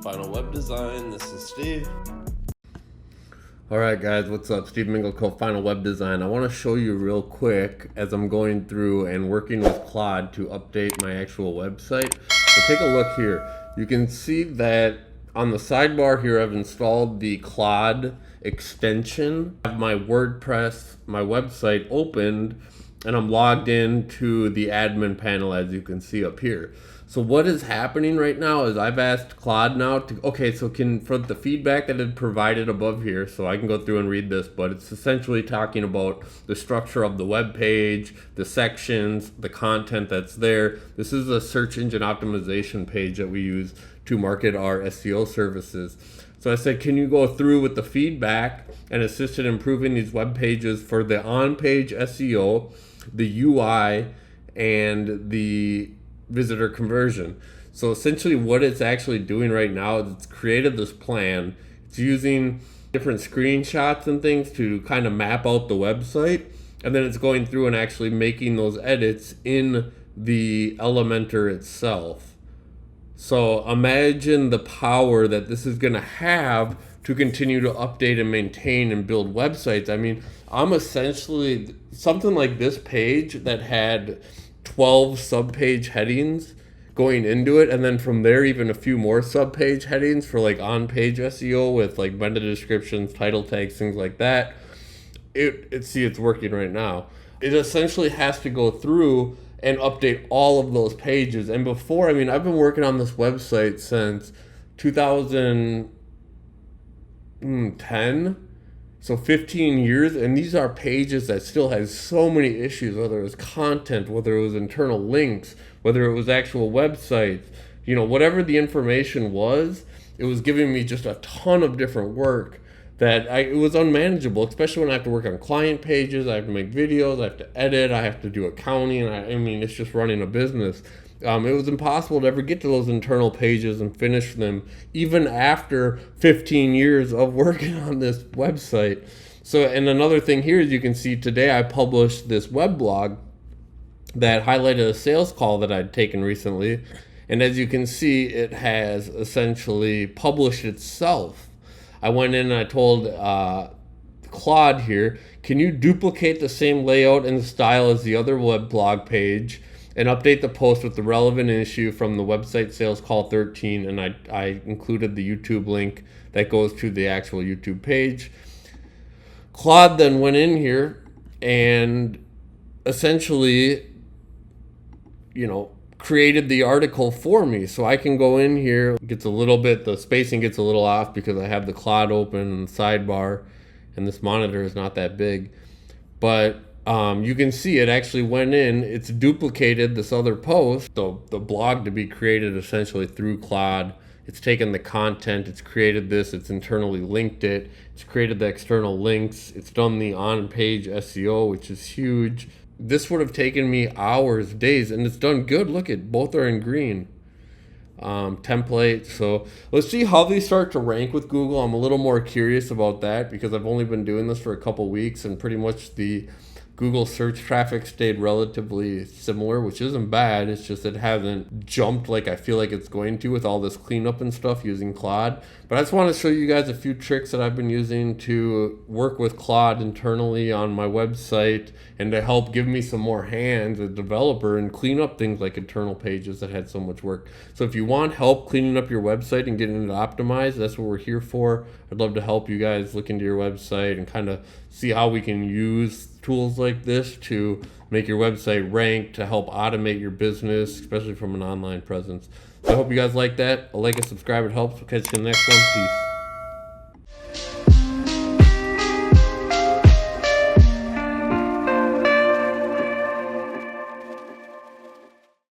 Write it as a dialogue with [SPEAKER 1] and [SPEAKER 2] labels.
[SPEAKER 1] Final Web Design. This is Steve.
[SPEAKER 2] Alright guys, what's up? Steve Mingle, Final Web Design. I want to show you real quick as I'm going through and working with Claude to update my actual website. So take a look here. You can see that on the sidebar here I've installed the Claude extension. I have my WordPress, my website opened, and I'm logged into the admin panel as you can see up here. So what is happening right now is I've asked Claude now to, for the feedback that it provided above here, so I can go through and read this, but it's essentially talking about the structure of the web page, the sections, the content that's there. This is a search engine optimization page that we use to market our SEO services. So I said, can you go through with the feedback and assist in improving these web pages for the on-page SEO, the UI, and the visitor conversion. So essentially what it's actually doing right now is it's created this plan. It's using different screenshots and things to kind of map out the website, and then it's going through and actually making those edits in the Elementor itself. So imagine the power that this is going to have to continue to update and maintain and build websites. I mean, I'm essentially something like this page that had 12 subpage headings going into it, and then from there even a few more subpage headings for like on-page SEO with like meta descriptions, title tags, things like that. It's working right now. It essentially has to go through and update all of those pages. And before, I mean, I've been working on this website since 2010. So 15 years, and these are pages that still has so many issues, whether it was content, whether it was internal links, whether it was actual websites, whatever the information was, it was giving me just a ton of different work that it was unmanageable, especially when I have to work on client pages, I have to make videos, I have to edit, I have to do accounting, I mean, it's just running a business. It was impossible to ever get to those internal pages and finish them, even after 15 years of working on this website. So, and another thing here is you can see today I published this web blog that highlighted a sales call that I'd taken recently. And as you can see, it has essentially published itself. I went in and I told Claude here, can you duplicate the same layout and style as the other web blog page and update the post with the relevant issue from the website sales call 13, and I included the YouTube link that goes to the actual YouTube page. Claude then went in here and essentially, created the article for me. So I can go in here, the spacing gets a little off because I have the Claude open and the sidebar, and this monitor is not that big. But you can see it actually went in, it's duplicated this other post, the blog to be created essentially through Claude. It's taken the content, it's created this, it's internally linked it, it's created the external links, it's done the on-page SEO, which is huge. This would have taken me hours, days, and it's done good. Look at both are in green. Template. So let's see how they start to rank with Google. I'm a little more curious about that because I've only been doing this for a couple weeks, and pretty much the Google search traffic stayed relatively similar, which isn't bad. It's just it hasn't jumped like I feel like it's going to with all this cleanup and stuff using Claude. But I just want to show you guys a few tricks that I've been using to work with Claude internally on my website and to help give me some more hands as a developer and clean up things like internal pages that had so much work. So if you want help cleaning up your website and getting it optimized, that's what we're here for. I'd love to help you guys look into your website and kind of see how we can use tools like this to make your website rank, to help automate your business, especially from an online presence. So I hope you guys like that. A like and subscribe, it helps. We'll catch you in the next one. Peace.